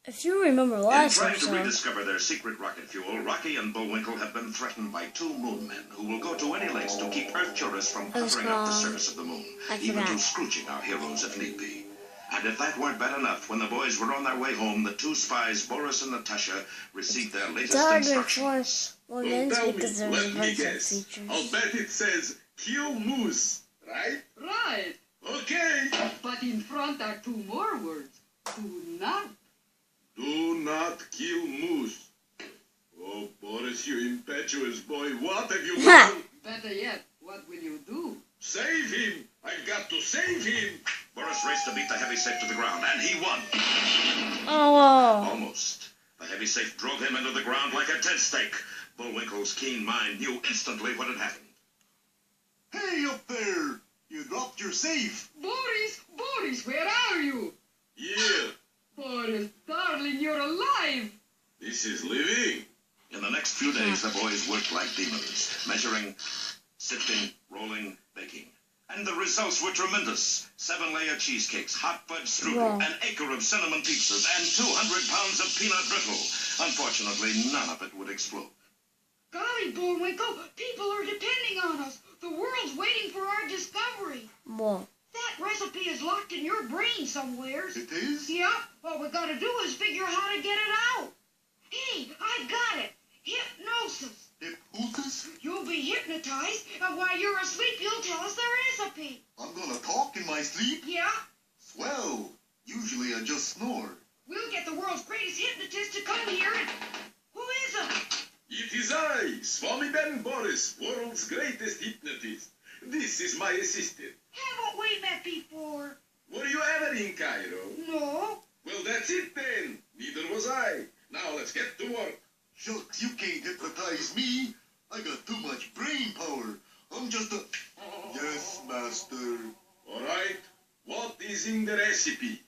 If you remember In last trying episode, to rediscover their secret rocket fuel, Rocky and Bullwinkle have been threatened by 2 moon men who will go to any lengths to keep Earth tourists from covering up the surface of the moon, even to scrooching our heroes if need be. And if that weren't bad enough, when the boys were on their way home, the 2 spies, Boris and Natasha, received their latest instructions. Don't tell me, let me guess. I'll bet it says, kill moose, right? Right. Okay. But in front are 2 more words. Do not. Do not kill moose. Oh, Boris, you impetuous boy, what have you done? Better yet, what will you do? Save him! I've got to save him! Boris raced to beat the heavy safe to the ground, and he won. oh, Almost. The heavy safe drove him into the ground like a dead stake. Bullwinkle's keen mind knew instantly what had happened. Hey, up there! You dropped your safe. Boris, where are you? Yeah, Boris, darling, you're alive. this is living. In the next few days, the boys worked like demons, measuring, sifting, rolling, baking. And the results were tremendous. 7-layer cheesecakes, hot fudge strudel, an acre of cinnamon pizzas, and 200 pounds of peanut brittle. Unfortunately, none of it would explode. Golly, Bullwinkle, people are depending on us. The world's waiting for our discovery. whoa. That recipe is locked in your brain somewheres. It is? Yep. What we gotta do is figure how to get it out. Hey, I got it. Hypnosis. Hypnosis? You'll be hypnotized, and while you're asleep, you'll tell us the recipe. I'm gonna talk in my sleep? Yeah? Swell. Usually I just snore. We'll get the world's greatest hypnotist to come here and... Who is it? It is I, Swami Ben Boris, world's greatest hypnotist. This is my assistant. Haven't we met before? Were you ever in Cairo? No. Well, that's it then. Neither was I. Now let's get to work. Shucks, you can't hypnotize me. I got too much brain power. I'm just a... Yes, master. All right. What is in the recipe?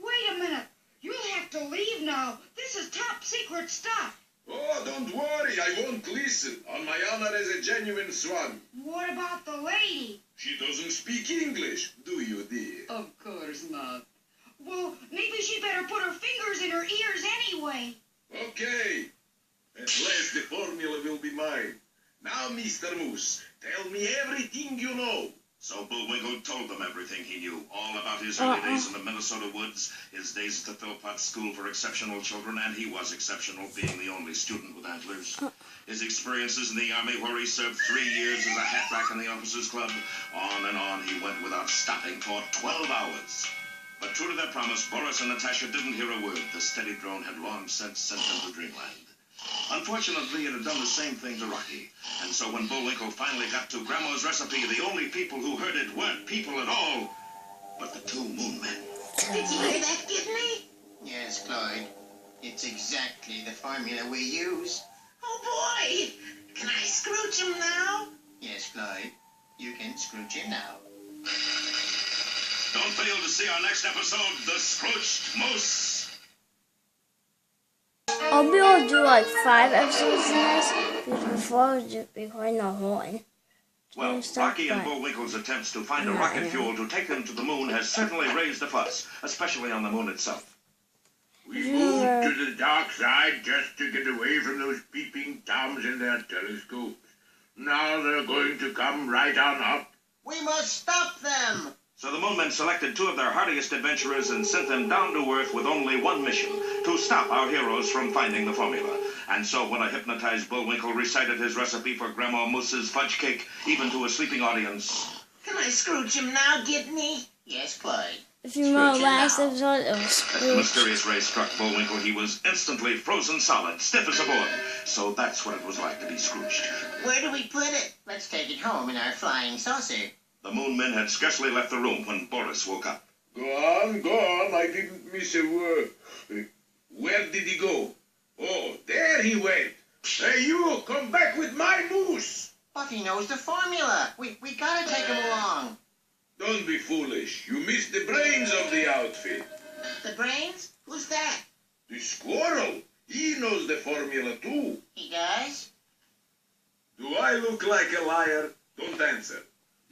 Wait a minute. You'll have to leave now. This is top secret stuff. Oh, don't worry. I won't listen. On my honor as a genuine Swami. What about the lady? She doesn't speak English, do you, dear? Of course not. Well, maybe she better put her fingers in her ears anyway. Okay. At last the formula will be mine. Now, Mr. Moose, tell me everything you know. So Bullwinkle told them everything he knew, all about his early days in the Minnesota woods, his days at the Philpott School for Exceptional Children, and he was exceptional, being the only student with antlers. His experiences in the Army, where he served 3 years as a hatrack in the Officers Club. On and on he went without stopping for 12 hours. But true to their promise, Boris and Natasha didn't hear a word. The steady drone had long since sent them to dreamland. Unfortunately, it had done the same thing to Rocky. And so when Bullwinkle finally got to Grandma's recipe, the only people who heard it weren't people at all, but the 2 moon men. Did you hear that, Kidney? Yes, Clyde. It's exactly the formula we use. Oh, boy! Can I scrooge him now? Yes, Clyde. You can scrooge him now. Don't fail to see our next episode, The Scrooched Moose. I'll be able to do like 5 episodes in this, because before I was just recording the whole one. Well, Rocky and Bullwinkle's attempts to find a rocket fuel to take them to the moon has certainly raised a fuss, especially on the moon itself. We moved to the dark side just to get away from those peeping toms in their telescopes. Now they're going to come right on up. We must stop them! So the moon men selected 2 of their hardiest adventurers and sent them down to Earth with only one mission, to stop our heroes from finding the formula. And so when a hypnotized Bullwinkle recited his recipe for Grandma Moose's fudge cake, even to a sleeping audience... Can I scrooge him now, Gidney? Yes, Clyde. If you remember last episode, it was As the Scrooge. mysterious ray struck Bullwinkle, he was instantly frozen solid, stiff as a board. So that's what it was like to be Scrooged. Where do we put it? Let's take it home in our flying saucer. The moon men had scarcely left the room when Boris woke up. Go on, I didn't miss a word. Where did he go? Oh, there he went. Hey, you, come back with my moose. But he knows the formula. We gotta take him along. Don't be foolish. You missed the brains of the outfit. The brains? Who's that? The squirrel. He knows the formula, too. He does? Do I look like a liar? Don't answer.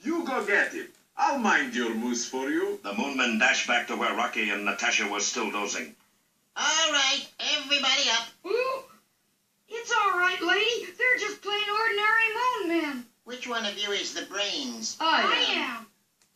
You go get him. I'll mind your moose for you. The moon men dashed back to where Rocky and Natasha were still dozing. All right, everybody up. Ooh, it's all right, lady. They're just plain ordinary moon men. Which one of you is the brains? I am.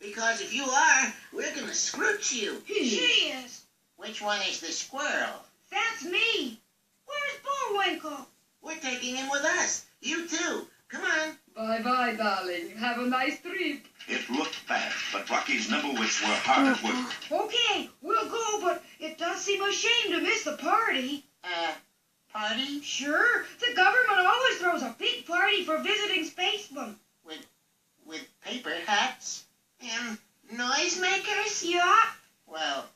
Because if you are, we're gonna scrooch you. She is. Which one is the squirrel? That's me. Where's Bullwinkle? We're taking him with us. You too. Come on. Bye-bye, darling. Have a nice trip. It looked bad, but Rocky's nimble wits were hard at work. Okay, we'll go, but it does seem a shame to miss the party. Party? Sure, the government always throws a big party for visiting spacemen. With paper hats? And noisemakers? Yeah, Well,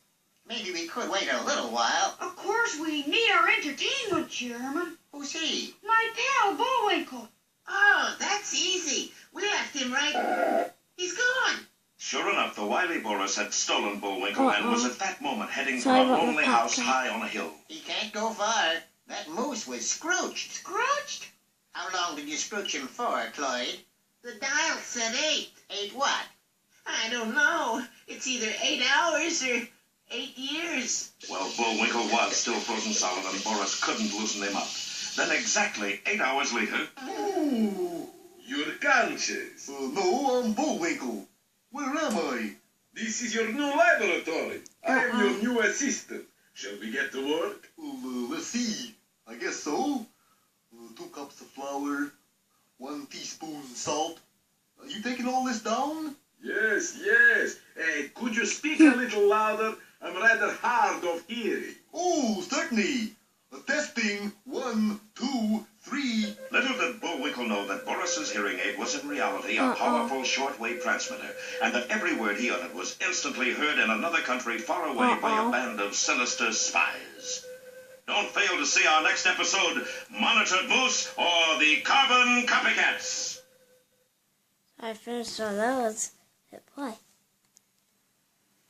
maybe we could wait a little while. of course we need our entertainment, Chairman. Who's he? My pal, Bullwinkle. Oh, that's easy. We left him right... He's gone. Sure enough, the wily Boris had stolen Bullwinkle and was at that moment heading for Sorry a about the lonely house popcorn. high on a hill. He can't go far. That moose was scrooched. Scrooched? How long did you scrooch him for, Cloyd? The dial said 8. 8 what? I don't know. It's either 8 hours or 8 years. Well, Bullwinkle was still frozen solid and Boris couldn't loosen him up. Then exactly 8 hours later... Ooh, you're conscious. No, I'm Bullwinkle. Where am I? This is your new laboratory. I am your new assistant. Shall we get to work? Let's see. I guess so. 2 cups of flour, 1 teaspoon salt. Are you taking all this down? Yes, yes. Hey, could you speak a little louder? I'm rather hard of hearing. Oh, certainly. Testing. 1, 2, 3. Little did Bullwinkle know that Boris's hearing aid was in reality a powerful shortwave transmitter, and that every word he uttered was instantly heard in another country far away by a band of sinister spies. Don't fail to see our next episode, Monitored Moose or the Carbon Copycats. I finished all those. Hit play.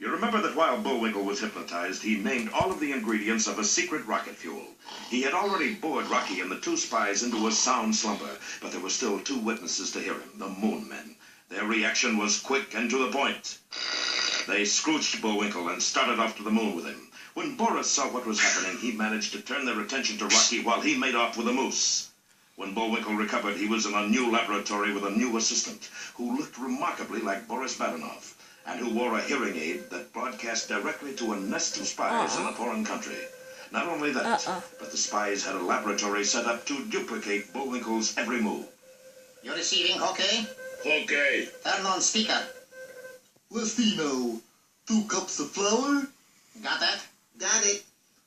You remember that while Bullwinkle was hypnotized, he named all of the ingredients of a secret rocket fuel. He had already bored Rocky and the 2 spies into a sound slumber, but there were still 2 witnesses to hear him, the Moon Men. Their reaction was quick and to the point. They scrooched Bullwinkle and started off to the moon with him. When Boris saw what was happening, he managed to turn their attention to Rocky while he made off with a moose. When Bullwinkle recovered, he was in a new laboratory with a new assistant, who looked remarkably like Boris Badenov, and who wore a hearing aid that broadcast directly to a nest of spies in a foreign country. Not only that, but the spies had a laboratory set up to duplicate Bullwinkle's every move. You're receiving, okay? Okay. Turn on speaker. Let's see now. 2 cups of flour, Got that? Got it.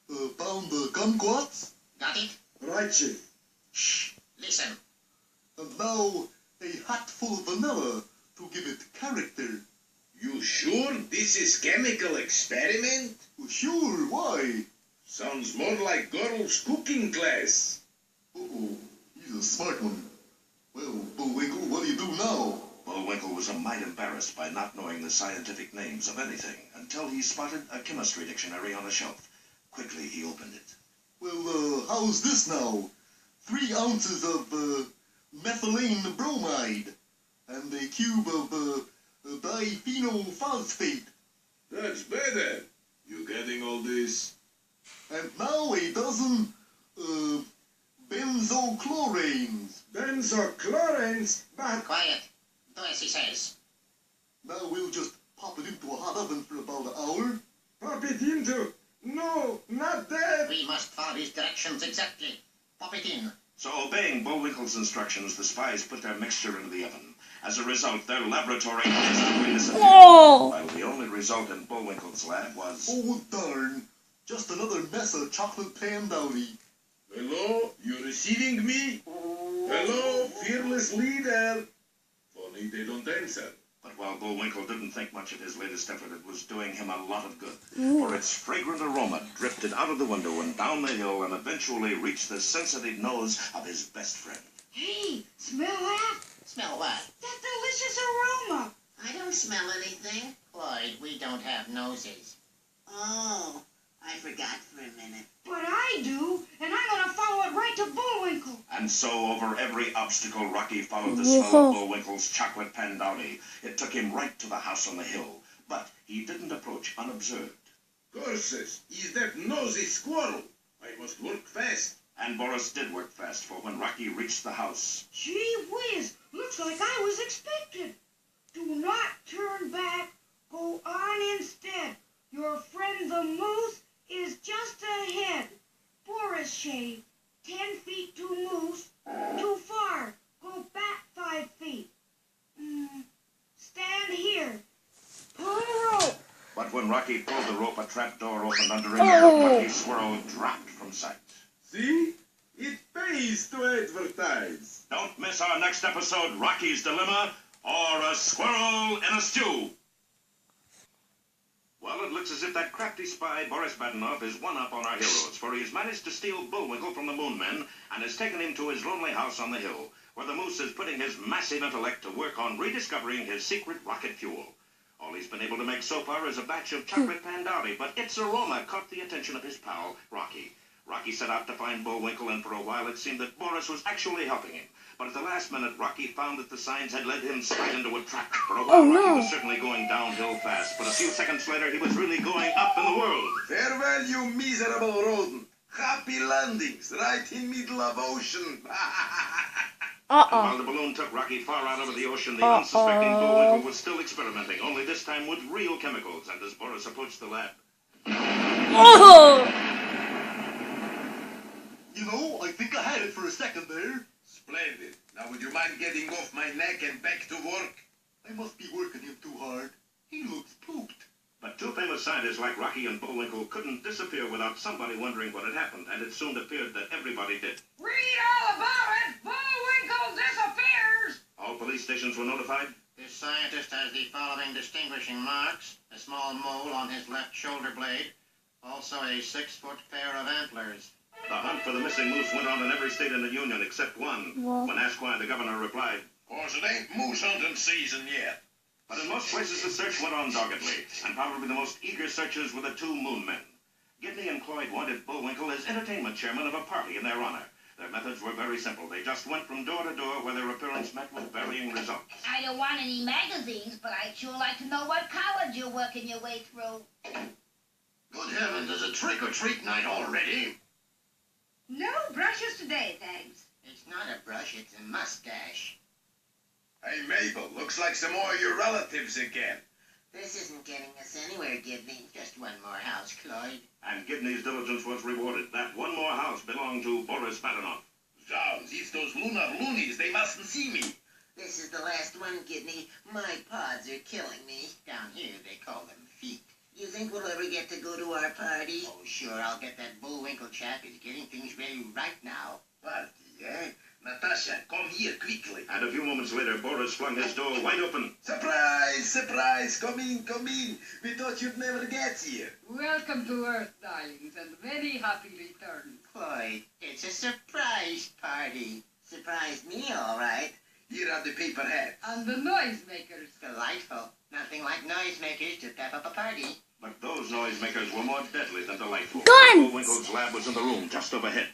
a pound of kumquats, Got it? Right, Chief. Shh. Listen. and now a hat full of vanilla to give it character. You sure this is chemical experiment? Sure, why? Sounds more like girls' cooking class. Uh-oh, he's a smart one. Well, Bullwinkle, what do you do now? Bullwinkle was a mite embarrassed by not knowing the scientific names of anything until he spotted a chemistry dictionary on a shelf. Quickly, he opened it. Well, how's this now? 3 ounces of methylene bromide and a cube of diphenophosphate. That's better. You getting all this? And now a dozen benzochlorines. Benzochlorines? But Quiet. Do as he says. Now we'll just pop it into a hot oven for about an hour. pop it into... No, not that. We must follow his directions exactly. Pop it in. So, obeying Bullwinkle's instructions, the spies put their mixture into the oven. As a result, their laboratory instantly disappeared, while the only result in Bullwinkle's lab was... Oh, darn. Just another mess of chocolate pan dowdy. Hello, you receiving me? Hello, fearless leader. Funny they don't answer. But while Bullwinkle didn't think much of his latest effort, it was doing him a lot of good. For its fragrant aroma drifted out of the window and down the hill and eventually reached the sensitive nose of his best friend. Hey, smell that? Smell what? That delicious aroma. I don't smell anything. Cloyd, we don't have noses. Oh, I forgot for a minute. But I do, and I'm going to follow it right to Bullwinkle. And so, over every obstacle, Rocky followed the smell of Bullwinkle's chocolate pandowdy. It took him right to the house on the hill, but he didn't approach unobserved. Curses, is that nosy squirrel. I must work fast. And Boris did work fast, for when Rocky reached the house, Gee whiz, looks like I was expected. Do not turn back. Go on instead. Your friend the moose is just ahead. Boris shave. 10 feet to moose. Too far. Go back 5 feet. Stand here. Pull the rope. but when Rocky pulled the rope, a trap door opened under him, and Rocky's squirrel dropped from sight. See? It pays to advertise. Don't miss our next episode, Rocky's Dilemma, or A Squirrel in a Stew. Well, it looks as if that crafty spy, Boris Badenov, is one up on our heroes, for he's managed to steal Bullwinkle from the Moon Men and has taken him to his lonely house on the hill, where the moose is putting his massive intellect to work on rediscovering his secret rocket fuel. All he's been able to make so far is a batch of chocolate pandavi, but its aroma caught the attention of his pal, Rocky. Rocky set out to find Bullwinkle, and for a while it seemed that Boris was actually helping him. But at the last minute, Rocky found that the signs had led him straight into a trap. For a while, Rocky was certainly going downhill fast, but a few seconds later, he was really going up in the world. Farewell, you miserable rodent. Happy landings, right in middle of ocean. And while the balloon took Rocky far out over the ocean, the unsuspecting Bullwinkle was still experimenting, only this time with real chemicals. And as Boris approached the lab, You know, I think I had it for a second there. Splendid. Now would you mind getting off my neck and back to work? I must be working him too hard. He looks pooped. but two famous scientists like Rocky and Bullwinkle couldn't disappear without somebody wondering what had happened, and it soon appeared that everybody did. Read all about it. Bullwinkle disappears. All police stations were notified. This scientist has the following distinguishing marks: a small mole on his left shoulder blade, also a 6-foot pair of antlers. The hunt for the missing moose went on in every state in the Union except one. When asked why, the governor replied, Course it ain't moose hunting season yet. but in most places the search went on doggedly, and probably the most eager searchers were the two Moon Men. Gidney and Cloyd wanted Bullwinkle as entertainment chairman of a party in their honor. Their methods were very simple. They just went from door to door where their appearance met with varying results. I don't want any magazines, but I'd sure like to know what college you're working your way through. Good heavens, is it trick-or-treat night already? No brushes today, thanks. It's not a brush, it's a mustache. Hey, Mabel, looks like some more of your relatives again. This isn't getting us anywhere, Gibney. Just one more house, Cloyd. And Gidney's diligence was rewarded. That one more house belonged to Boris Badenov. Zounds, it's those lunar loonies. They mustn't see me. This is the last one, Gibney. My pods are killing me. Down here, they call them feet. You think we'll ever get to go to our party? Oh, sure, I'll get that Bullwinkle chap. He's getting things ready right now. Party, eh? Natasha, come here quickly. And a few moments later, Boris flung his door wide open. Surprise, surprise. Come in, come in. We thought you'd never get here. Welcome to Earth, darlings, and very happy return. Cloyd, it's a surprise party. Surprised me, all right. Here are the paper hats. And the noisemakers. Delightful. Nothing like noisemakers to pep up a party. But those noisemakers were more deadly than delightful. Guns! Bullwinkle's lab was in the room just overhead.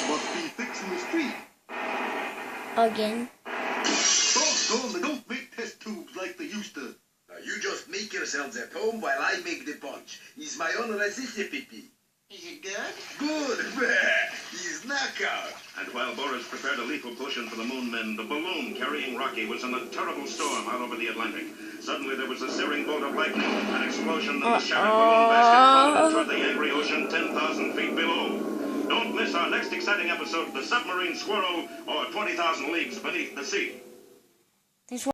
Must be fixing the street. Again. Doggone, they don't make test tubes like they used to. Now you just make yourselves at home while I make the punch. It's my own recipe. Is it good? Good. He's knockout. And while Boris prepared a lethal potion for the Moon Men, the balloon carrying Rocky was in a terrible storm out over the Atlantic. Suddenly there was a searing bolt of lightning, an explosion, and the shattered balloon basket plummeted toward the angry ocean 10,000 feet below. Don't miss our next exciting episode, The Submarine Squirrel, or 20,000 Leagues Beneath the Sea. Thanks for